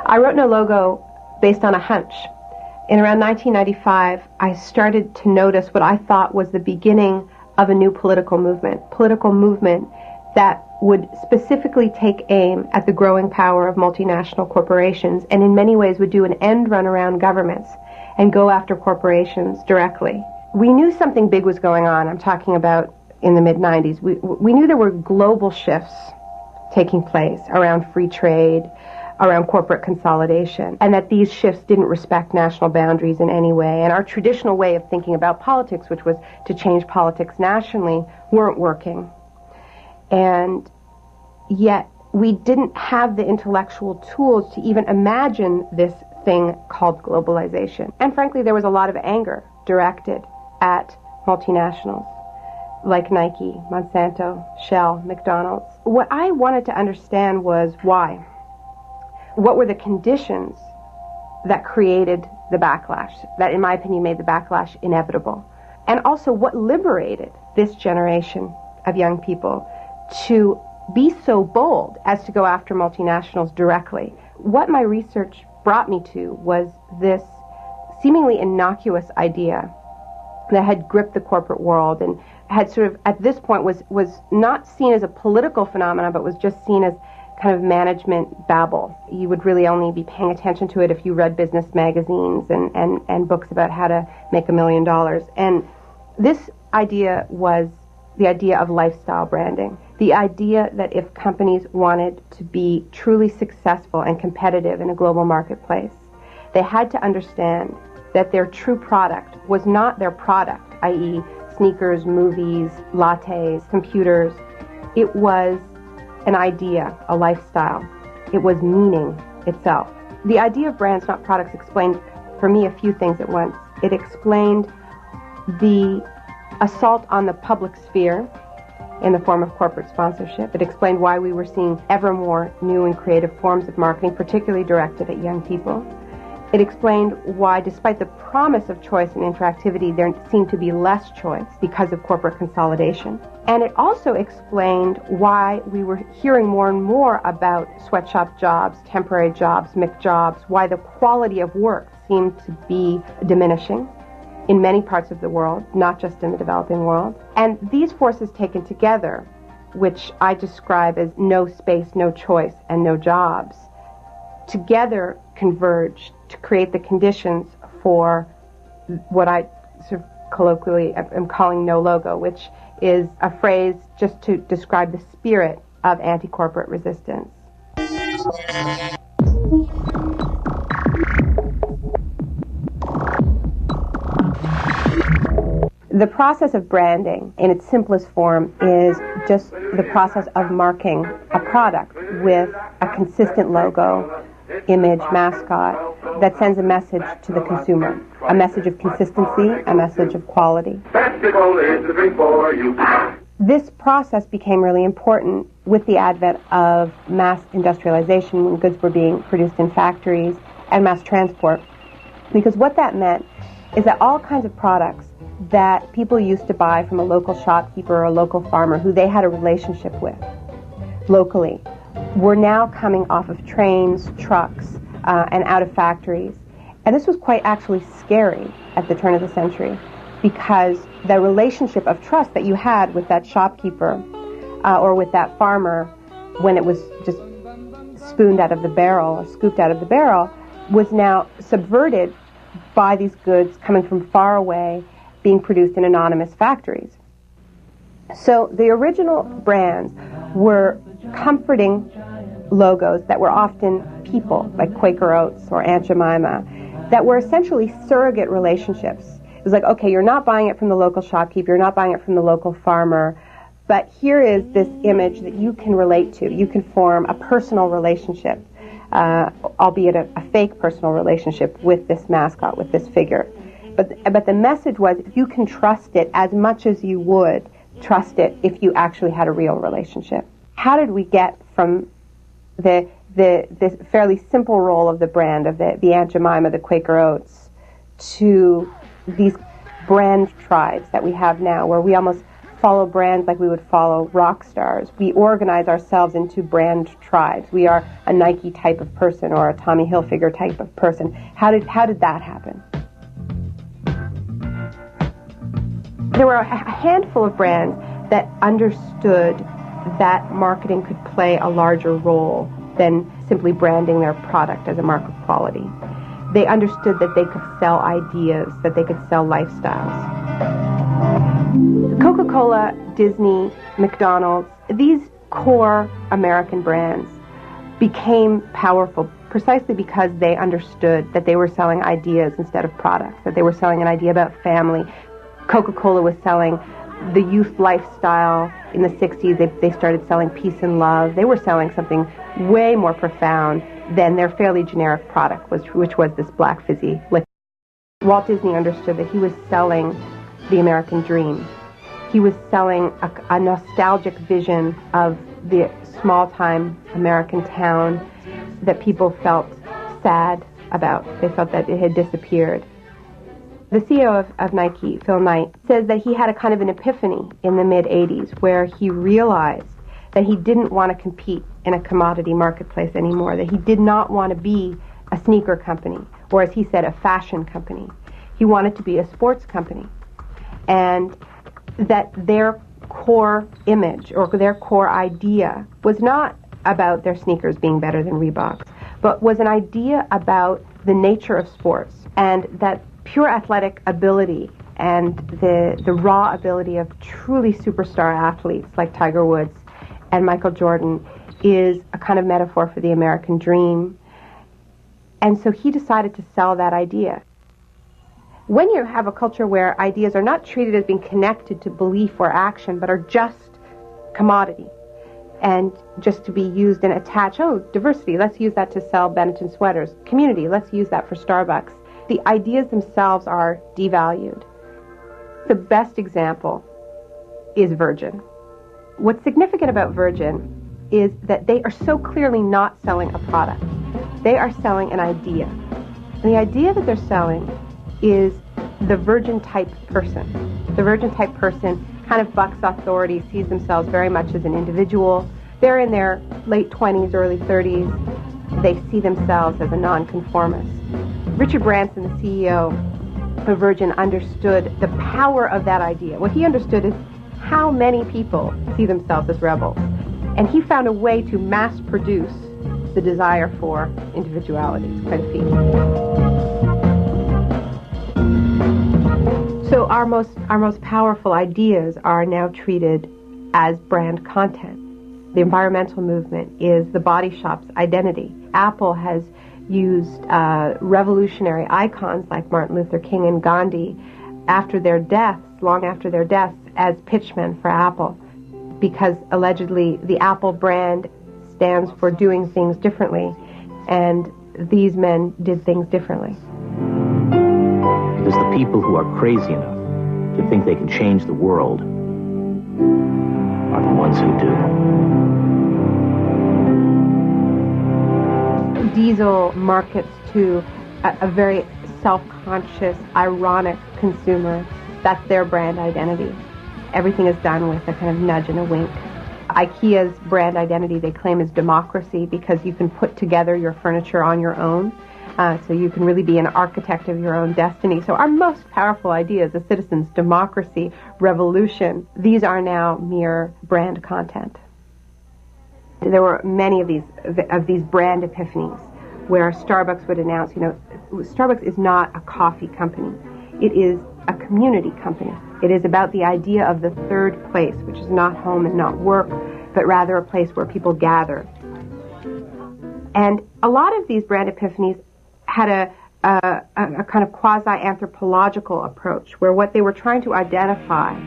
I wrote No Logo based on a hunch. In around 1995, I started to notice what I thought was the beginning of a new political movement that would specifically take aim at the growing power of multinational corporations, and in many ways would do an end run around governments and go after corporations directly. We knew something big was going on. I'm talking about in the mid-90s. We knew there were global shifts taking place around free trade, around corporate consolidation, and that these shifts didn't respect national boundaries in any way. And our traditional way of thinking about politics, which was to change politics nationally, weren't working. And yet we didn't have the intellectual tools to even imagine this thing called globalization. And frankly, there was a lot of anger directed at multinationals like Nike, Monsanto, Shell, McDonald's. What I wanted to understand was why. What were the conditions that created the backlash, that in my opinion made the backlash inevitable? And also what liberated this generation of young people to be so bold as to go after multinationals directly? What my research brought me to was this seemingly innocuous idea that had gripped the corporate world and had sort of, at this point, was not seen as a political phenomenon, but was just seen as kind of management babble. You would really only be paying attention to it if you read business magazines and books about how to make $1 million. And this idea was the idea of lifestyle branding. The idea that if companies wanted to be truly successful and competitive in a global marketplace, they had to understand that their true product was not their product, i.e. sneakers, movies, lattes, computers. It was an idea, a lifestyle. It was meaning itself. The idea of brands, not products, explained for me a few things at once. It explained the assault on the public sphere in the form of corporate sponsorship. It explained why we were seeing ever more new and creative forms of marketing, particularly directed at young people. It explained why, despite the promise of choice and interactivity, there seemed to be less choice because of corporate consolidation. And it also explained why we were hearing more and more about sweatshop jobs, temporary jobs, McJobs, why the quality of work seemed to be diminishing in many parts of the world, not just in the developing world. And these forces taken together, which I describe as no space, no choice, and no jobs, together converged to create the conditions for what I sort of colloquially am calling no logo, which is a phrase just to describe the spirit of anti-corporate resistance. The process of branding, in its simplest form, is just the process of marking a product with a consistent logo, image, mascot, that sends a message to the consumer. A message of consistency, a message of quality. This process became really important with the advent of mass industrialization, when goods were being produced in factories, and mass transport. Because what that meant is that all kinds of products that people used to buy from a local shopkeeper or a local farmer who they had a relationship with locally were now coming off of trains, trucks, and out of factories. And this was quite actually scary at the turn of the century, because the relationship of trust that you had with that shopkeeper or with that farmer when it was just spooned out of the barrel or scooped out of the barrel was now subverted by these goods coming from far away, being produced in anonymous factories. So the original brands were comforting logos that were often people, like Quaker Oats or Aunt Jemima, that were essentially surrogate relationships. It was like, okay, you're not buying it from the local shopkeeper, you're not buying it from the local farmer, but here is this image that you can relate to. You can form a personal relationship, albeit a fake personal relationship with this mascot, with this figure. But the message was, you can trust it as much as you would trust it if you actually had a real relationship. How did we get from this fairly simple role of the brand, of the Aunt Jemima, the Quaker Oats, to these brand tribes that we have now, where we almost follow brands like we would follow rock stars? We organize ourselves into brand tribes. We are a Nike type of person or a Tommy Hilfiger type of person. How did that happen? There were a handful of brands that understood that marketing could play a larger role than simply branding their product as a mark of quality. They understood that they could sell ideas, that they could sell lifestyles. Coca-Cola, Disney, McDonald's, these core American brands became powerful precisely because they understood that they were selling ideas instead of products, that they were selling an idea about family. Coca-Cola was selling the youth lifestyle. In the 60s, they started selling peace and love. They were selling something way more profound than their fairly generic product, which was this black fizzy liquor. Walt Disney understood that he was selling the American dream. He was selling a nostalgic vision of the small-time American town that people felt sad about. They felt that it had disappeared. The CEO of Nike, Phil Knight, says that he had a kind of an epiphany in the mid-'80s where he realized that he didn't want to compete in a commodity marketplace anymore, that he did not want to be a sneaker company, or as he said, a fashion company. He wanted to be a sports company. And that their core image or their core idea was not about their sneakers being better than Reebok's, but was an idea about the nature of sports, and that pure athletic ability and the raw ability of truly superstar athletes like Tiger Woods and Michael Jordan is a kind of metaphor for the American dream. And so he decided to sell that idea. When you have a culture where ideas are not treated as being connected to belief or action, but are just commodity and just to be used and attached, oh, diversity, let's use that to sell Benetton sweaters. Community, let's use that for Starbucks. The ideas themselves are devalued. The best example is Virgin. What's significant about Virgin is that they are so clearly not selling a product. They are selling an idea. And the idea that they're selling is the Virgin type person. The Virgin type person kind of bucks authority, sees themselves very much as an individual. They're in their late 20s, early 30s. They see themselves as a nonconformist. Richard Branson, the CEO of Virgin, understood the power of that idea. What he understood is how many people see themselves as rebels. And he found a way to mass produce the desire for individuality. It's quite a feat. So our most powerful ideas are now treated as brand content. The environmental movement is the body shop's identity. Apple has used revolutionary icons like Martin Luther King and Gandhi after their deaths, long after their deaths, as pitchmen for Apple, because allegedly the Apple brand stands for doing things differently, and these men did things differently. Because the people who are crazy enough to think they can change the world are the ones who do. Diesel markets to a very self-conscious, ironic consumer. That's their brand identity. Everything is done with a kind of nudge and a wink. IKEA's brand identity, they claim, is democracy, because you can put together your furniture on your own. So you can really be an architect of your own destiny. So our most powerful ideas as citizens, democracy, revolution, these are now mere brand content. There were many of these brand epiphanies where Starbucks would announce, Starbucks is not a coffee company. It is a community company. It is about the idea of the third place, which is not home and not work, but rather a place where people gather. And a lot of these brand epiphanies had a kind of quasi-anthropological approach, where what they were trying to identify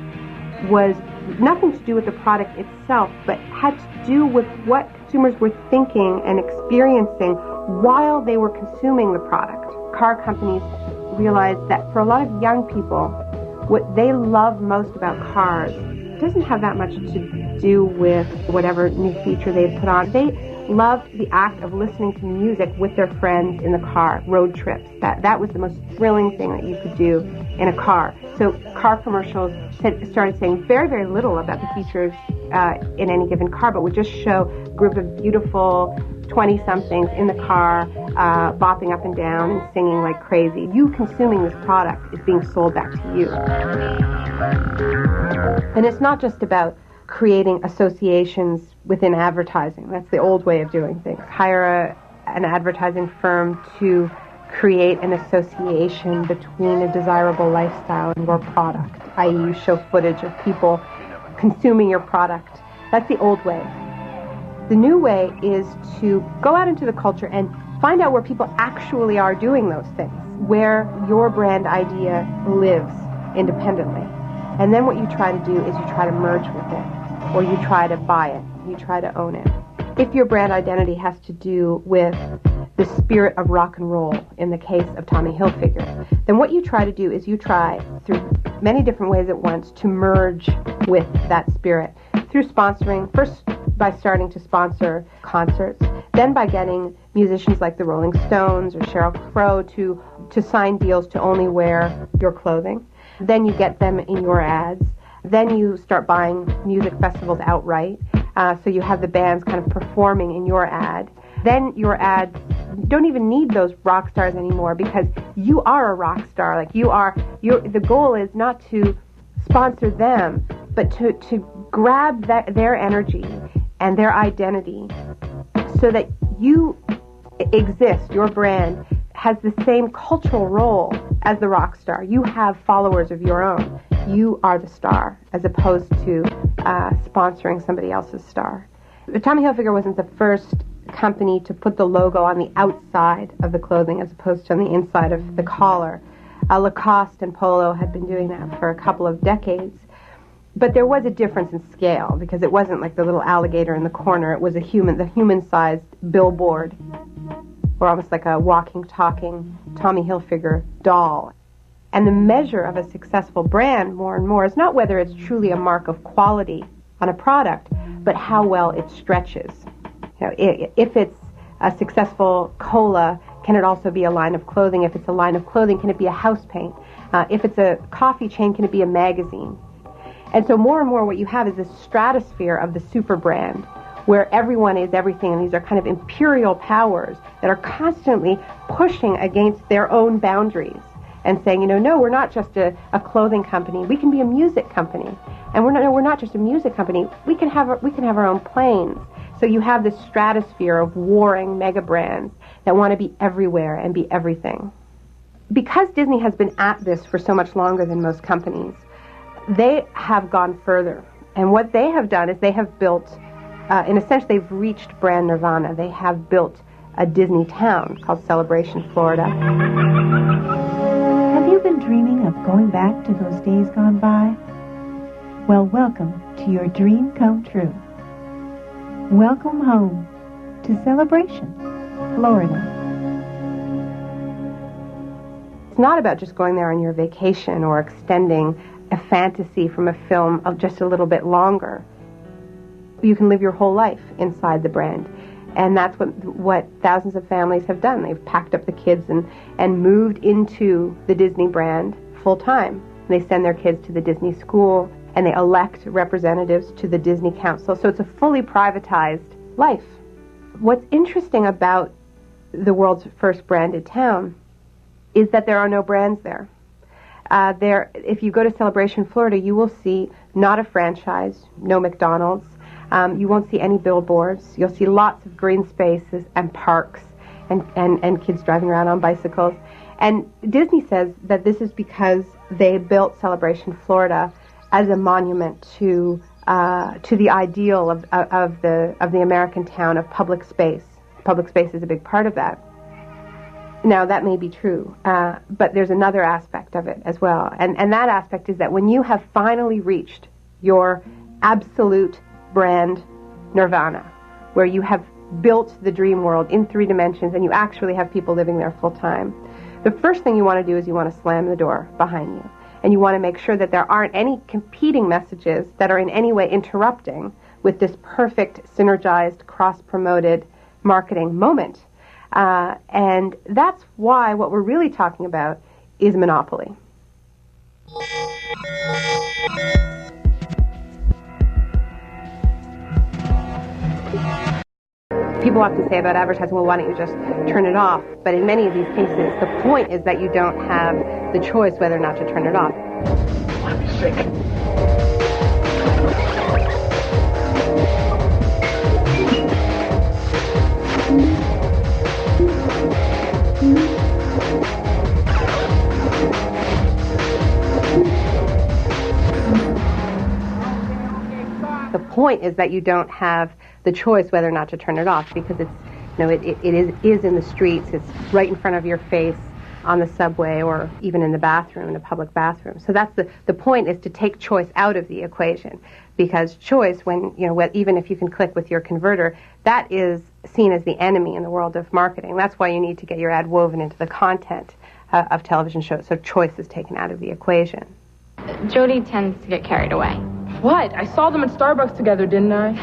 was nothing to do with the product itself, but had to do with what consumers were thinking and experiencing while they were consuming the product. Car companies realized that for a lot of young people, what they love most about cars doesn't have that much to do with whatever new feature they had put on. They loved the act of listening to music with their friends in the car, road trips. That was the most thrilling thing that you could do in a car. So car commercials started saying very, very little about the features in any given car, but would just show a group of beautiful 20-somethings in the car, bopping up and down and singing like crazy. You consuming this product is being sold back to you. And it's not just about creating associations within advertising. That's the old way of doing things. Hire an advertising firm to create an association between a desirable lifestyle and your product, i.e. you show footage of people consuming your product. That's the old way. The new way is to go out into the culture and find out where people actually are doing those things, where your brand idea lives independently. And then what you try to do is you try to merge with it, or you try to buy it, you try to own it. If your brand identity has to do with the spirit of rock and roll, in the case of Tommy Hilfiger, then what you try to do is you try, through many different ways at once, to merge with that spirit. Through sponsoring, first by starting to sponsor concerts, then by getting musicians like the Rolling Stones or Sheryl Crow to sign deals to only wear your clothing. Then you get them in your ads. Then you start buying music festivals outright. So you have the bands kind of performing in your ad. Then your ads don't even need those rock stars anymore, because you are a rock star. Like the goal is not to sponsor them, but to grab their energy and their identity so that you exist, your brand has the same cultural role as the rock star. You have followers of your own. You are the star, as opposed to sponsoring somebody else's star. But Tommy Hilfiger wasn't the first company to put the logo on the outside of the clothing as opposed to on the inside of the collar. Lacoste and Polo had been doing that for a couple of decades. But there was a difference in scale, because it wasn't like the little alligator in the corner. It was the human-sized billboard, or almost like a walking, talking Tommy Hilfiger doll. And the measure of a successful brand, more and more, is not whether it's truly a mark of quality on a product, but how well it stretches. You know, if it's a successful cola, can it also be a line of clothing? If it's a line of clothing, can it be a house paint? If it's a coffee chain, can it be a magazine? And so more and more what you have is this stratosphere of the super brand, where everyone is everything, and these are kind of imperial powers that are constantly pushing against their own boundaries and saying, no, we're not just a clothing company. We can be a music company. And we're not just a music company. We can have our own planes. So you have this stratosphere of warring mega brands that want to be everywhere and be everything. Because Disney has been at this for so much longer than most companies, they have gone further. And what they have done is they have built, in a sense, they've reached brand nirvana. They have built a Disney town called Celebration, Florida. Have you been dreaming of going back to those days gone by? Well, welcome to your dream come true. Welcome home to Celebration, Florida. It's not about just going there on your vacation or extending a fantasy from a film of just a little bit longer. You can live your whole life inside the brand. And that's what thousands of families have done. They've packed up the kids and moved into the Disney brand full time. They send their kids to the Disney school, and they elect representatives to the Disney Council. So it's a fully privatized life. What's interesting about the world's first branded town is that there are no brands there. If you go to Celebration, Florida, you will see not a franchise, no McDonald's. You won't see any billboards. You'll see lots of green spaces and parks and kids driving around on bicycles. And Disney says that this is because they built Celebration, Florida as a monument to the ideal of the American town of public space Public space is a big part of that. Now, that may be true, but there's another aspect of it as well. And that aspect is that when you have finally reached your absolute brand nirvana, where you have built the dream world in 3 dimensions and you actually have people living there full time, the first thing you want to do is you want to slam the door behind you. And you want to make sure that there aren't any competing messages that are in any way interrupting with this perfect, synergized, cross-promoted marketing moment. And that's why what we're really talking about is monopoly. People often say about advertising, well, why don't you just turn it off? But in many of these cases, the point is that you don't have the choice whether or not to turn it off. I'm sick. The point is that you don't have the choice whether or not to turn it off, because it's, it is in the streets, it's right in front of your face on the subway or even in the bathroom, in a public bathroom. So that's the point, is to take choice out of the equation, because choice, when, even if you can click with your converter, that is seen as the enemy in the world of marketing. That's why you need to get your ad woven into the content of television shows, so choice is taken out of the equation. Jody tends to get carried away. What? I saw them at Starbucks together, didn't I?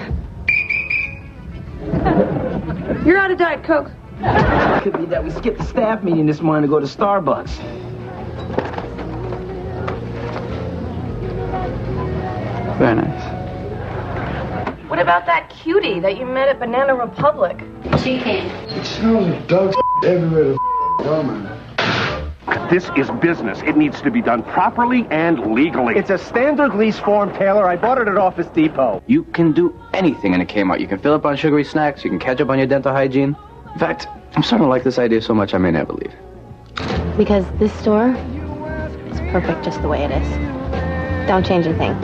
You're out of Diet Coke. It could be that we skipped the staff meeting this morning to go to Starbucks. Very nice. What about that cutie that you met at Banana Republic? She came. It smells like dog everywhere to go, man. This is business. It needs to be done properly and legally. It's a standard lease form, Taylor. I bought it at Office Depot. You can do anything in a Kmart. You can fill up on sugary snacks. You can catch up on your dental hygiene. In fact, I'm starting to like this idea so much I may never leave. Because this store is perfect just the way it is. Don't change a thing.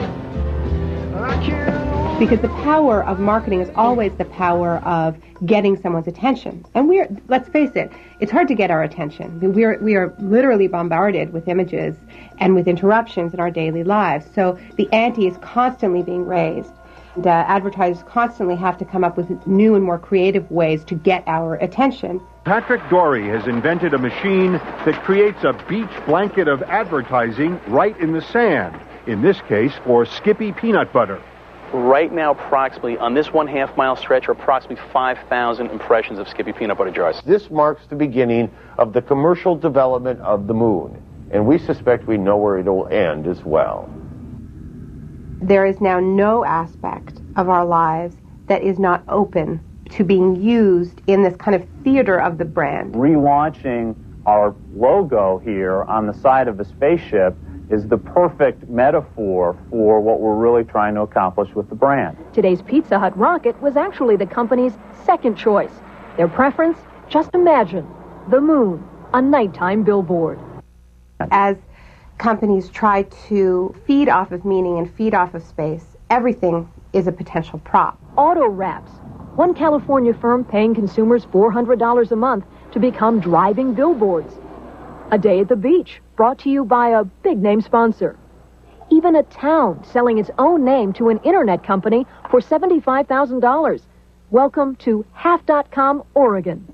Because the power of marketing is always the power of getting someone's attention. And let's face it, it's hard to get our attention. We are literally bombarded with images and with interruptions in our daily lives. So the ante is constantly being raised. And, advertisers constantly have to come up with new and more creative ways to get our attention. Patrick Dorey has invented a machine that creates a beach blanket of advertising right in the sand. In this case, for Skippy peanut butter. Right now, approximately, on this 1/2 mile stretch, are approximately 5,000 impressions of Skippy peanut butter jars. This marks the beginning of the commercial development of the moon, and we suspect we know where it will end as well. There is now no aspect of our lives that is not open to being used in this kind of theater of the brand. Relaunching our logo here on the side of the spaceship is the perfect metaphor for what we're really trying to accomplish with the brand. Today's Pizza Hut rocket was actually the company's second choice. Their preference? Just imagine, the moon, a nighttime billboard. As companies try to feed off of meaning and feed off of space, everything is a potential prop. Auto wraps. One California firm paying consumers $400 a month to become driving billboards. A day at the beach, brought to you by a big-name sponsor. Even a town selling its own name to an internet company for $75,000. Welcome to Half.com, Oregon.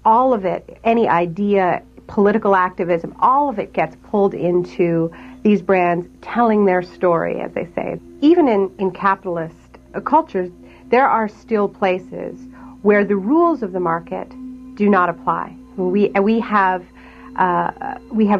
All of it, any idea, political activism, all of it gets pulled into these brands telling their story, as they say. Even in capitalist cultures, there are still places where the rules of the market do not apply. We have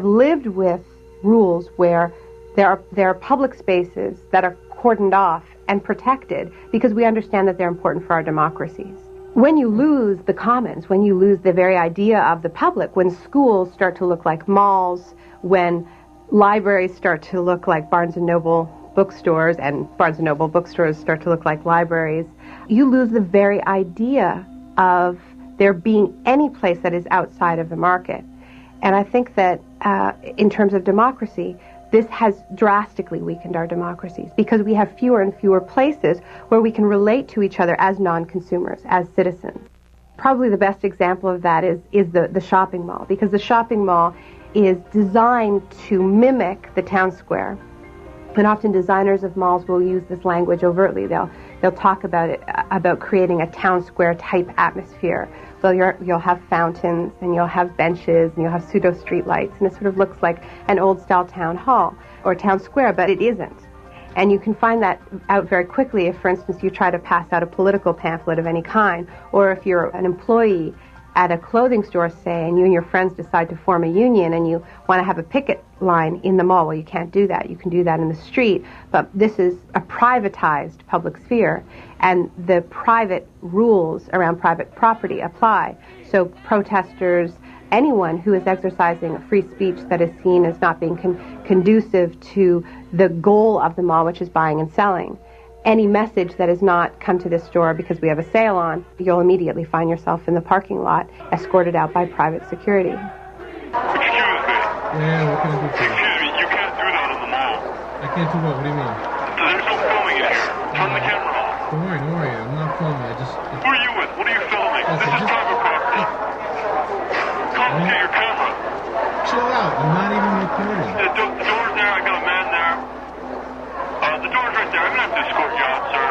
lived with rules where there are public spaces that are cordoned off and protected because we understand that they're important for our democracies. When you lose the commons, when you lose the very idea of the public, when schools start to look like malls, when libraries start to look like Barnes & Noble bookstores and Barnes & Noble bookstores start to look like libraries, you lose the very idea of there being any place that is outside of the market. And I think that in terms of democracy, this has drastically weakened our democracies because we have fewer and fewer places where we can relate to each other as non-consumers, as citizens. Probably the best example of that is the shopping mall, because the shopping mall is designed to mimic the town square. And often designers of malls will use this language overtly. They'll talk about it, about creating a town square type atmosphere. So you'll have fountains, and you'll have benches, and you'll have pseudo street lights, and it sort of looks like an old style town hall or town square, but it isn't. And you can find that out very quickly if, for instance, you try to pass out a political pamphlet of any kind, or if you're an employee at a clothing store, say, and you and your friends decide to form a union and you want to have a picket line in the mall. Well, you can't do that. You can do that in the street, but this is a privatized public sphere, and the private rules around private property apply. So protesters, anyone who is exercising free speech that is seen as not being conducive to the goal of the mall, which is buying and selling, any message that has not come to this store because we have a sale on, you'll immediately find yourself in the parking lot, escorted out by private security. Excuse me. Yeah, what can I do for you? Excuse me, you can't do that in the mall. I can't do what? What do you mean? There's no filming in here. Turn the camera off. Don't worry. I'm not filming. Who are you with? What are you filming? This is private property. Confiscate your camera. Chill out. I'm not even recording. The door's there. I got a man there. The door's right there. I'm going to have to escort you out, sir.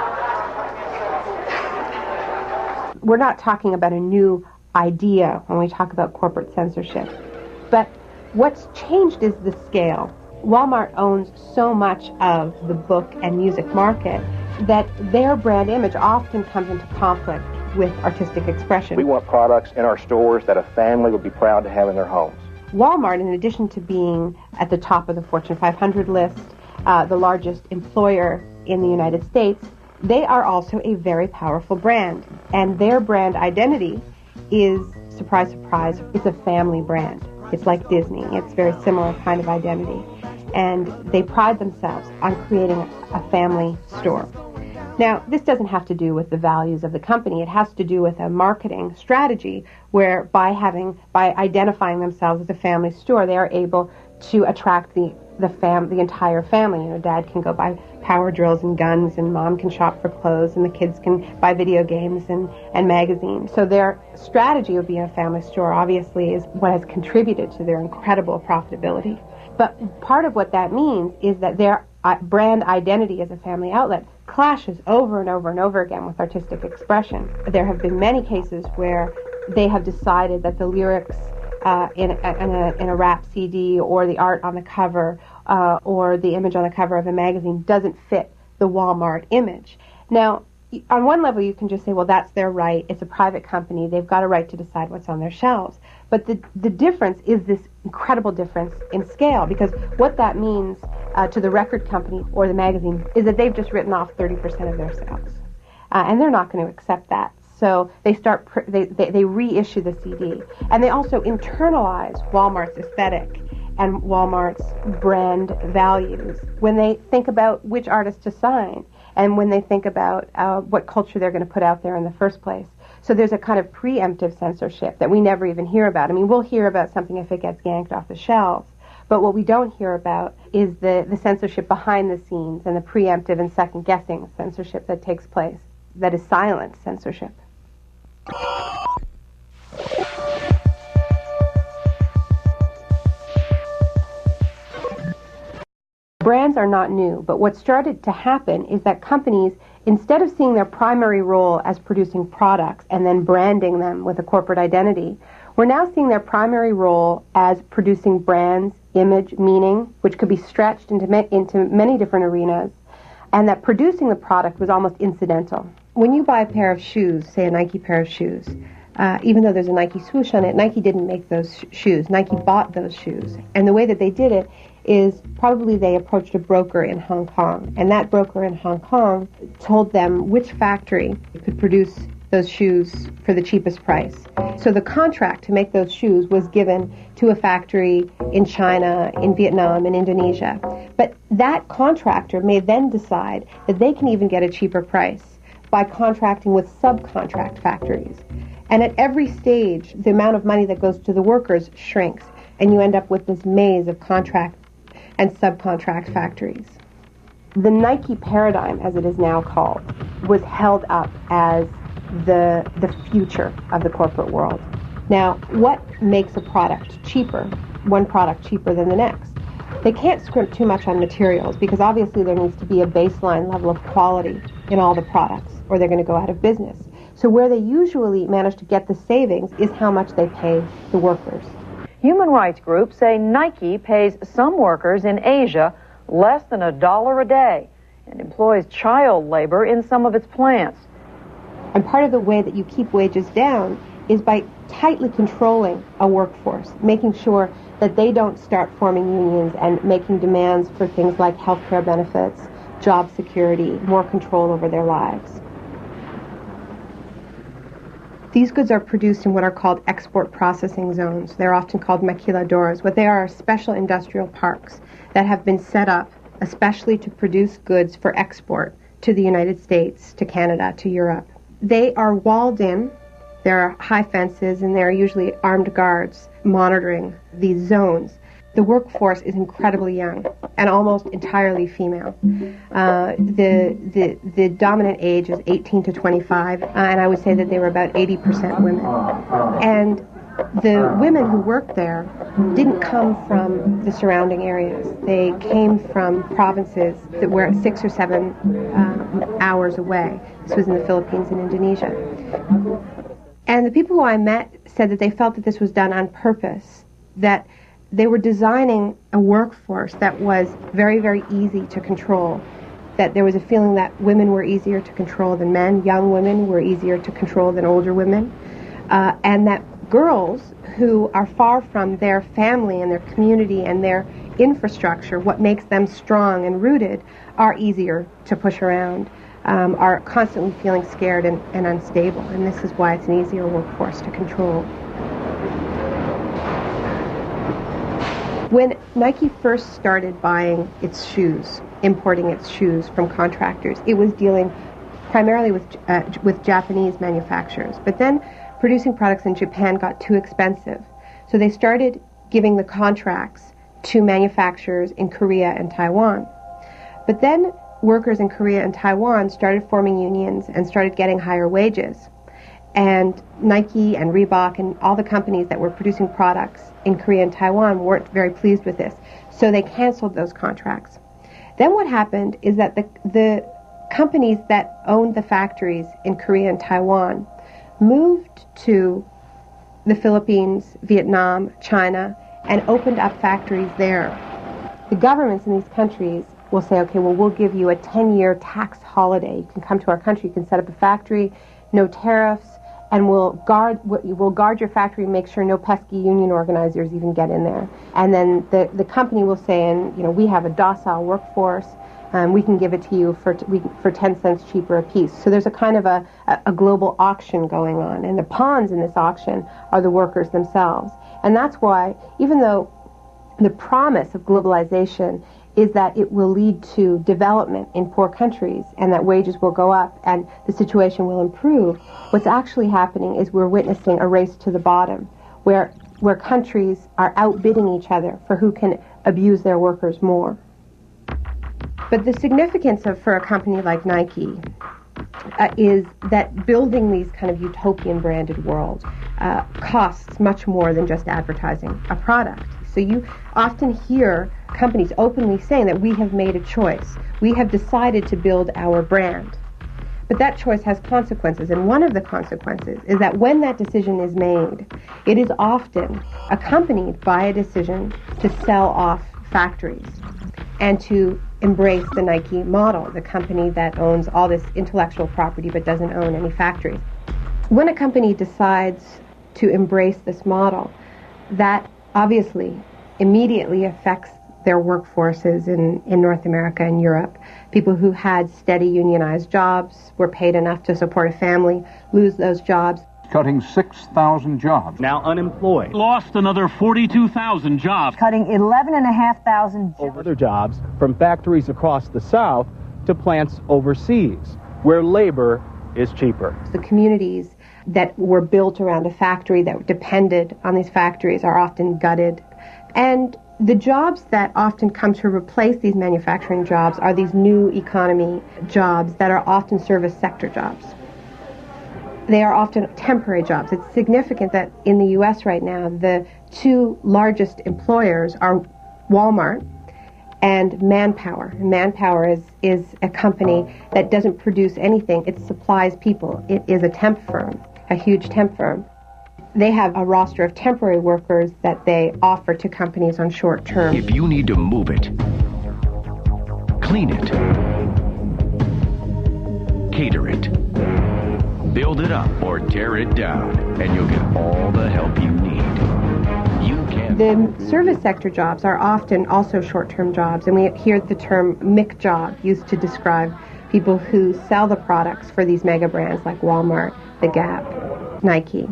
We're not talking about a new idea when we talk about corporate censorship. But what's changed is the scale. Walmart owns so much of the book and music market that their brand image often comes into conflict with artistic expression. We want products in our stores that a family would be proud to have in their homes. Walmart, in addition to being at the top of the Fortune 500 list, the largest employer in the United States, they are also a very powerful brand. And their brand identity is, surprise, surprise, it's a family brand. It's like Disney. It's a very similar kind of identity. And they pride themselves on creating a family store. Now, this doesn't have to do with the values of the company. It has to do with a marketing strategy where by identifying themselves as a family store, they are able to attract the entire family. You know, dad can go buy power drills and guns, and mom can shop for clothes, and the kids can buy video games and magazines. So their strategy of being a family store obviously is what has contributed to their incredible profitability. But part of what that means is that their brand identity as a family outlet clashes over and over and over again with artistic expression. There have been many cases where they have decided that the lyrics in a rap CD or the art on the cover or the image on the cover of a magazine doesn't fit the Walmart image. Now, on one level, you can just say, well, that's their right. It's a private company. They've got a right to decide what's on their shelves. But the difference is this incredible difference in scale, because what that means to the record company or the magazine is that they've just written off 30% of their sales. And they're not going to accept that. So they reissue the CD. And they also internalize Walmart's aesthetic and Walmart's brand values when they think about which artists to sign and when they think about what culture they're going to put out there in the first place. So there's a kind of preemptive censorship that we never even hear about. I mean, we'll hear about something if it gets yanked off the shelves, but what we don't hear about is the censorship behind the scenes and the preemptive and second-guessing censorship that takes place, that is silent censorship. Brands are not new, but what started to happen is that companies, instead of seeing their primary role as producing products and then branding them with a corporate identity, we're now seeing their primary role as producing brands, image, meaning, which could be stretched into many different arenas, and that producing the product was almost incidental. When you buy a pair of shoes, say a Nike pair of shoes, even though there's a Nike swoosh on it, Nike didn't make those shoes. Nike bought those shoes. And the way that they did it is probably they approached a broker in Hong Kong. And that broker in Hong Kong told them which factory could produce those shoes for the cheapest price. So the contract to make those shoes was given to a factory in China, in Vietnam, in Indonesia. But that contractor may then decide that they can even get a cheaper price by contracting with subcontract factories. And at every stage, the amount of money that goes to the workers shrinks, and you end up with this maze of contract and subcontract factories. The Nike paradigm, as it is now called, was held up as the future of the corporate world. Now, what makes a product cheaper, one product cheaper than the next? They can't scrimp too much on materials because obviously there needs to be a baseline level of quality in all the products or they're going to go out of business. So where they usually manage to get the savings is how much they pay the workers. Human rights groups say Nike pays some workers in Asia less than $1 a day and employs child labor in some of its plants. And part of the way that you keep wages down is by tightly controlling a workforce, making sure that they don't start forming unions and making demands for things like health care benefits, job security, more control over their lives. These goods are produced in what are called export processing zones. They're often called maquiladoras. What they are special industrial parks that have been set up especially to produce goods for export to the United States, to Canada, to Europe. They are walled in. There are high fences, and there are usually armed guards monitoring these zones. The workforce is incredibly young and almost entirely female. The dominant age is 18 to 25, and I would say that they were about 80% women. And the women who worked there didn't come from the surrounding areas. They came from provinces that were 6 or 7 hours away. This was in the Philippines and Indonesia. And the people who I met said that they felt that this was done on purpose, that they were designing a workforce that was very, very easy to control, that there was a feeling that women were easier to control than men, young women were easier to control than older women, and that girls who are far from their family and their community and their infrastructure, what makes them strong and rooted, are easier to push around, are constantly feeling scared and unstable, and this is why it's an easier workforce to control. When Nike first started buying its shoes, importing its shoes from contractors, it was dealing primarily with Japanese manufacturers. But then producing products in Japan got too expensive. So they started giving the contracts to manufacturers in Korea and Taiwan. But then workers in Korea and Taiwan started forming unions and started getting higher wages. And Nike and Reebok and all the companies that were producing products in Korea and Taiwan weren't very pleased with this. So they canceled those contracts. Then what happened is that the companies that owned the factories in Korea and Taiwan moved to the Philippines, Vietnam, China, and opened up factories there. The governments in these countries will say, okay, well, we'll give you a 10-year tax holiday. You can come to our country, you can set up a factory, no tariffs, and we'll guard your factory and make sure no pesky union organizers even get in there. And then the company will say, and we have a docile workforce, we can give it to you for 10 cents cheaper a piece. So there's a kind of a global auction going on, and the pawns in this auction are the workers themselves. And that's why, even though the promise of globalization is that it will lead to development in poor countries and that wages will go up and the situation will improve, what's actually happening is we're witnessing a race to the bottom where countries are outbidding each other for who can abuse their workers more. But the significance for a company like Nike is that building these kind of utopian branded world costs much more than just advertising a product. So you often hear companies openly saying that we have made a choice. We have decided to build our brand. But that choice has consequences, and one of the consequences is that when that decision is made, it is often accompanied by a decision to sell off factories and to embrace the Nike model, the company that owns all this intellectual property but doesn't own any factories. When a company decides to embrace this model, that obviously immediately affects their workforces in North America and Europe. People who had steady unionized jobs, were paid enough to support a family, lose those jobs. Cutting 6,000 jobs. Now unemployed. Lost another 42,000 jobs. Cutting 11,500 other jobs from factories across the South to plants overseas, where labor is cheaper. The communities that were built around a factory that depended on these factories are often gutted. And the jobs that often come to replace these manufacturing jobs are these new economy jobs that are often service sector jobs. they are often temporary jobs. It's significant that in the U.S. right now, the two largest employers are Walmart and Manpower. Manpower is a company that doesn't produce anything. It supplies people. It is a temp firm, a huge temp firm. They have a roster of temporary workers that they offer to companies on short term. If you need to move it, clean it, cater it, build it up or tear it down, and you'll get all the help you need. The service sector jobs are often also short-term jobs, and we hear the term MIC job used to describe people who sell the products for these mega brands like Walmart, The Gap, Nike.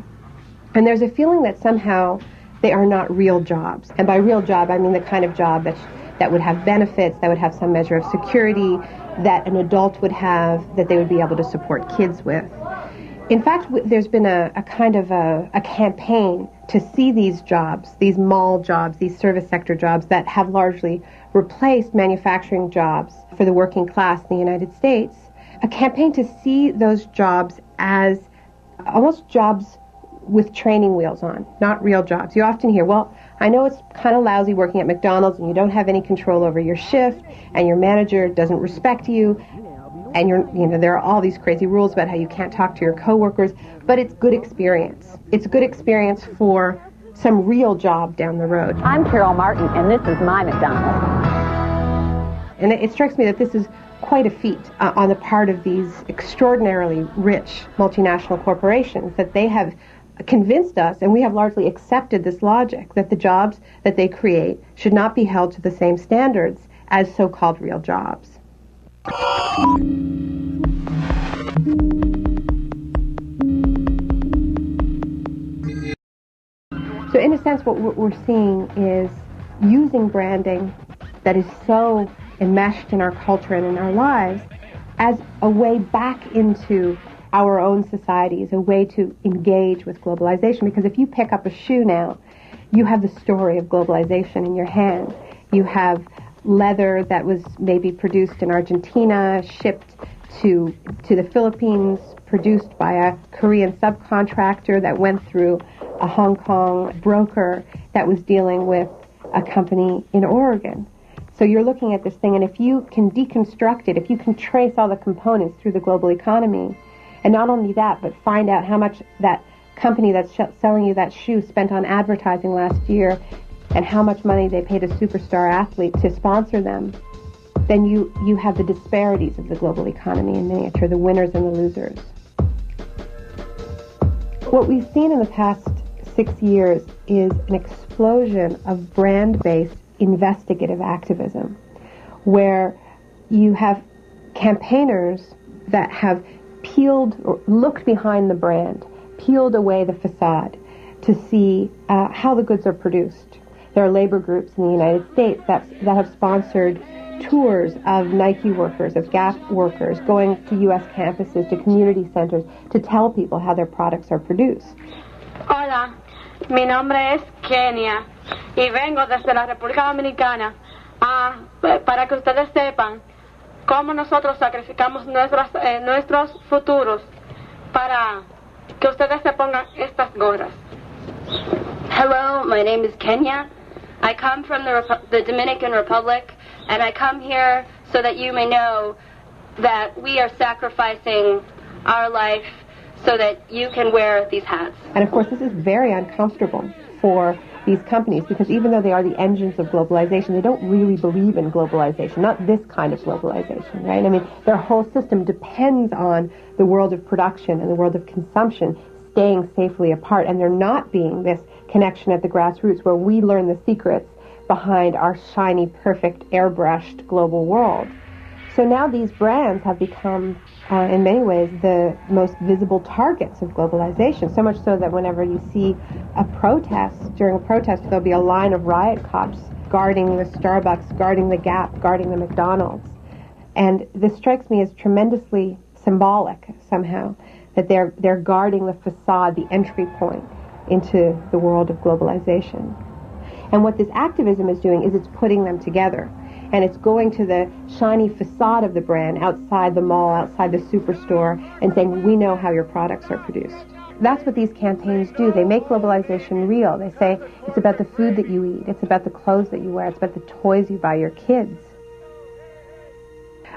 And there's a feeling that somehow they are not real jobs. And by real job, I mean the kind of job that would have benefits, that would have some measure of security, that an adult would have, that they would be able to support kids with. In fact, there's been a kind of a campaign to see these jobs, these mall jobs, these service sector jobs that have largely replaced manufacturing jobs for the working class in the United States, a campaign to see those jobs as almost jobs with training wheels on, not real jobs. You often hear, well, I know it's kind of lousy working at McDonald's and you don't have any control over your shift and your manager doesn't respect you. And there are all these crazy rules about how you can't talk to your coworkers, but it's good experience. It's good experience for some real job down the road. I'm Carol Martin, and this is my McDonald's. And it strikes me that this is quite a feat on the part of these extraordinarily rich multinational corporations, that they have convinced us, and we have largely accepted this logic, that the jobs that they create should not be held to the same standards as so-called real jobs. So in a sense, what we're seeing is using branding that is so enmeshed in our culture and in our lives as a way back into our own societies, a way to engage with globalization. Because if you pick up a shoe now, you have the story of globalization in your hand. You have leather that was maybe produced in Argentina, shipped to the Philippines, produced by a Korean subcontractor that went through a Hong Kong broker that was dealing with a company in Oregon. So you're looking at this thing, and if you can deconstruct it, if you can trace all the components through the global economy, and not only that, but find out how much that company that's selling you that shoe spent on advertising last year, and how much money they paid a superstar athlete to sponsor them, then you have the disparities of the global economy in miniature, the winners and the losers. What we've seen in the past 6 years is an explosion of brand-based investigative activism, where you have campaigners that have peeled or looked behind the brand, peeled away the facade to see how the goods are produced. There are labor groups in the United States that have sponsored tours of Nike workers, of Gap workers, going to U.S. campuses, to community centers, to tell people how their products are produced. Hola, mi nombre es Kenia y vengo desde la República Dominicana para que ustedes sepan cómo nosotros sacrificamos nuestros futuros para que ustedes se pongan estas gorras. Hello, my name is Kenya. I come from the Dominican Republic, and I come here so that you may know that we are sacrificing our life so that you can wear these hats. And of course, this is very uncomfortable for these companies, because even though they are the engines of globalization, they don't really believe in globalization, not this kind of globalization, right? I mean, their whole system depends on the world of production and the world of consumption staying safely apart, and there not being this connection at the grassroots where we learn the secrets behind our shiny, perfect, airbrushed global world. So now these brands have become, in many ways, the most visible targets of globalization, so much so that whenever you see a protest, during a protest, there'll be a line of riot cops guarding the Starbucks, guarding the Gap, guarding the McDonald's. And this strikes me as tremendously symbolic, somehow, that they're guarding the facade, the entry point into the world of globalization. And what this activism is doing is it's putting them together. And it's going to the shiny facade of the brand outside the mall, outside the superstore, and saying, we know how your products are produced. That's what these campaigns do. They make globalization real. They say it's about the food that you eat. It's about the clothes that you wear. It's about the toys you buy your kids.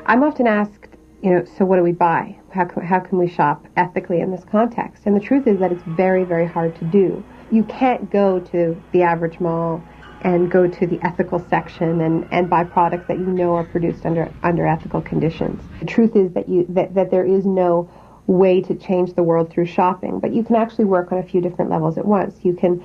I'm often asked, so what do we buy? How can we shop ethically in this context? And the truth is that it's very, very hard to do. You can't go to the average mall and go to the ethical section and buy products that you know are produced under ethical conditions. The truth is that there is no way to change the world through shopping, but you can actually work on a few different levels at once. You can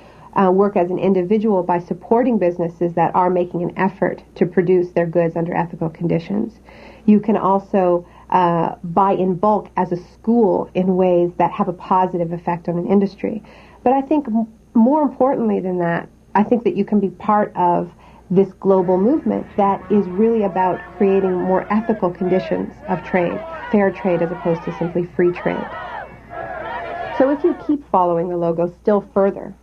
work as an individual by supporting businesses that are making an effort to produce their goods under ethical conditions. You can also buy in bulk as a school in ways that have a positive effect on an industry. But I think more importantly than that, I think that you can be part of this global movement that is really about creating more ethical conditions of trade, fair trade as opposed to simply free trade. So if you keep following the logo still further,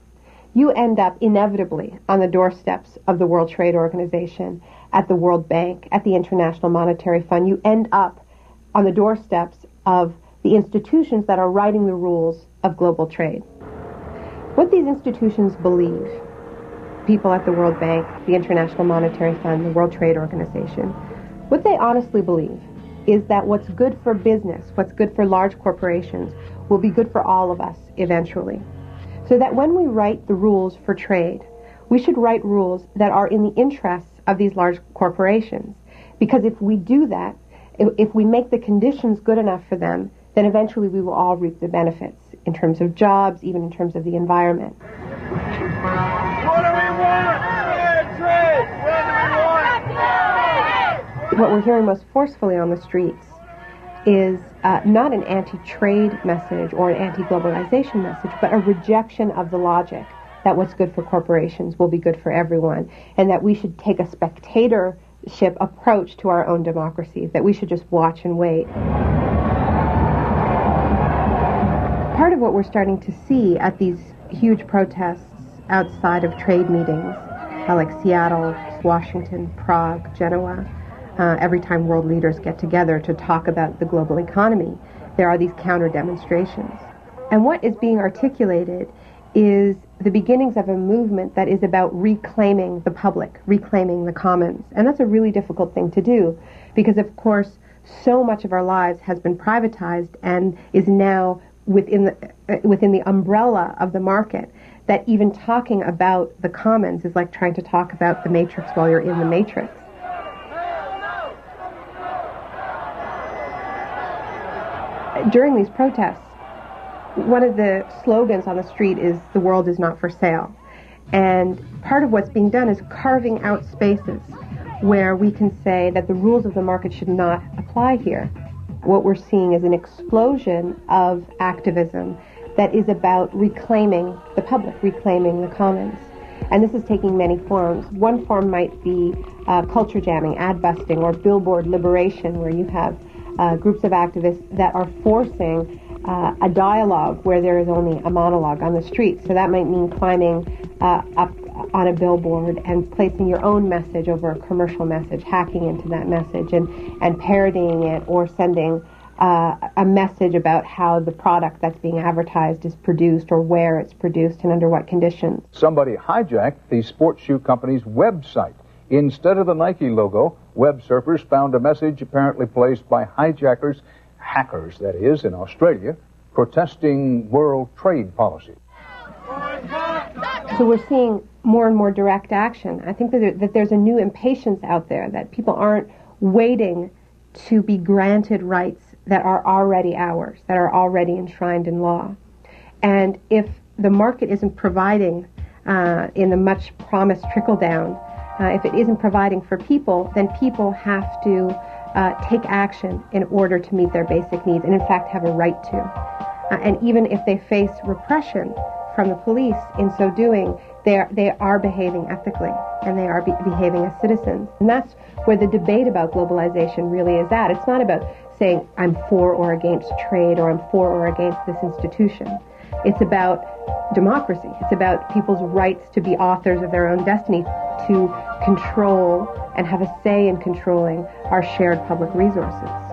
you end up inevitably on the doorsteps of the World Trade Organization, at the World Bank, at the International Monetary Fund. You end up on the doorsteps of the institutions that are writing the rules of global trade. What these institutions believe, people at the World Bank, the International Monetary Fund, the World Trade Organization, what they honestly believe is that what's good for business, what's good for large corporations, will be good for all of us eventually. So that when we write the rules for trade, we should write rules that are in the interests of these large corporations. Because if we do that, if we make the conditions good enough for them, then eventually we will all reap the benefits in terms of jobs, even in terms of the environment. What do we want? Fair trade! What do we want? What we're hearing most forcefully on the streets is not an anti-trade message or an anti-globalization message, but a rejection of the logic that what's good for corporations will be good for everyone, and that we should take a spectatorship approach to our own democracy, that we should just watch and wait. Part of what we're starting to see at these huge protests outside of trade meetings, like Seattle, Washington, Prague, Genoa, every time world leaders get together to talk about the global economy, there are these counter demonstrations. And what is being articulated is the beginnings of a movement that is about reclaiming the public, reclaiming the commons. And that's a really difficult thing to do because, of course, so much of our lives has been privatized and is now within the umbrella of the market, that even talking about the commons is like trying to talk about the matrix while you're in the matrix. During these protests, one of the slogans on the street is, "The world is not for sale." And part of what's being done is carving out spaces where we can say that the rules of the market should not apply here. What we're seeing is an explosion of activism that is about reclaiming the public, reclaiming the commons. And this is taking many forms. One form might be culture jamming, ad busting, or billboard liberation, where you have groups of activists that are forcing a dialogue where there is only a monologue on the street. So that might mean climbing up on a billboard and placing your own message over a commercial message, hacking into that message and parodying it, or sending a message about how the product that's being advertised is produced, or where it's produced and under what conditions. Somebody hijacked the sports shoe company's website. Instead of the Nike logo, web surfers found a message apparently placed by hijackers, hackers that is, in Australia, protesting world trade policy. So we're seeing more and more direct action. I think that there's a new impatience out there, that people aren't waiting to be granted rights that are already ours, that are already enshrined in law. And if the market isn't providing in the much promised trickle-down, if it isn't providing for people, then people have to take action in order to meet their basic needs, and in fact have a right to. And even if they face repression from the police in so doing, they are behaving ethically, and they are behaving as citizens. And that's where the debate about globalization really is at. It's not about saying I'm for or against trade, or I'm for or against this institution. It's about democracy. It's about people's rights to be authors of their own destiny, to control and have a say in controlling our shared public resources.